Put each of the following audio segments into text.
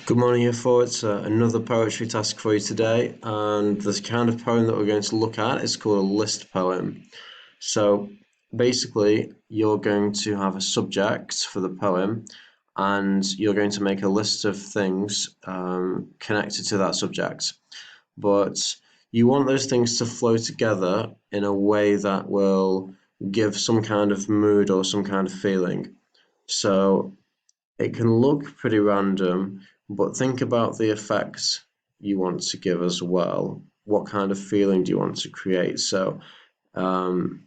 Good morning, year four. It's another poetry task for you today, and the kind of poem that we're going to look at is called a list poem. So basically, you're going to have a subject for the poem, and you're going to make a list of things connected to that subject. But you want those things to flow together in a way that will give some kind of mood or some kind of feeling. So it can look pretty random, but think about the effects you want to give as well. What kind of feeling do you want to create? So,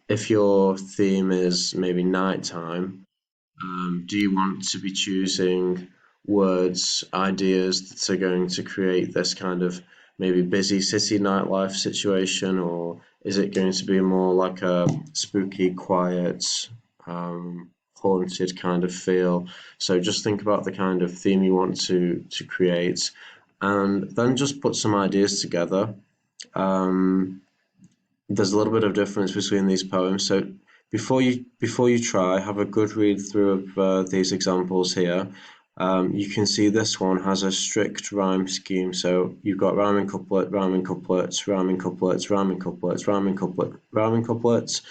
if your theme is maybe nighttime, do you want to be choosing words, ideas that are going to create this kind of maybe busy city nightlife situation, or is it going to be more like a spooky, quiet, haunted kind of feel? So just think about the kind of theme you want to create, and then just put some ideas together. Um, there's a little bit of difference between these poems. So before you try, have a good read through of these examples here. You can see this one has a strict rhyme scheme. So you've got rhyming couplet, rhyming couplets, rhyming couplets, rhyming couplets, rhyming couplet, rhyming couplets.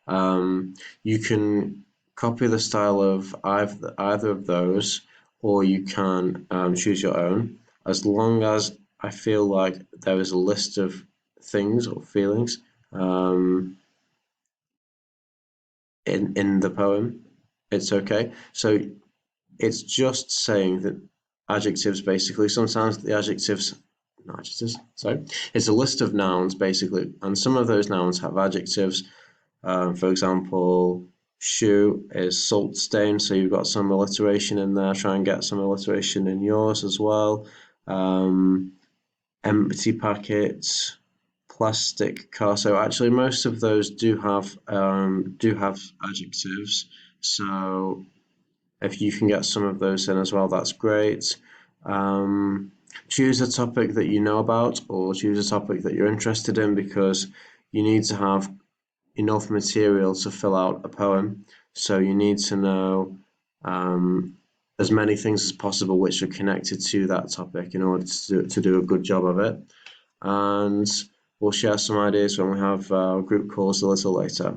You can copy the style of either of those, or you can choose your own. As long as I feel like there is a list of things or feelings um, in the poem, it's okay. So it's just saying that adjectives basically. Sometimes the adjectives, not adjectives. Sorry, it's a list of nouns basically, and some of those nouns have adjectives. For example, shoe is salt stain, so you've got some alliteration in there. Try and get some alliteration in yours as well. Um, Empty packets, plastic car. So actually, most of those do have adjectives. So if you can get some of those in as well, that's great. Um, Choose a topic that you know about, or choose a topic that you're interested in, because you need to have enough material to fill out a poem. So you need to know um, as many things as possible which are connected to that topic in order to do a good job of it. And we'll share some ideas when we have group calls a little later.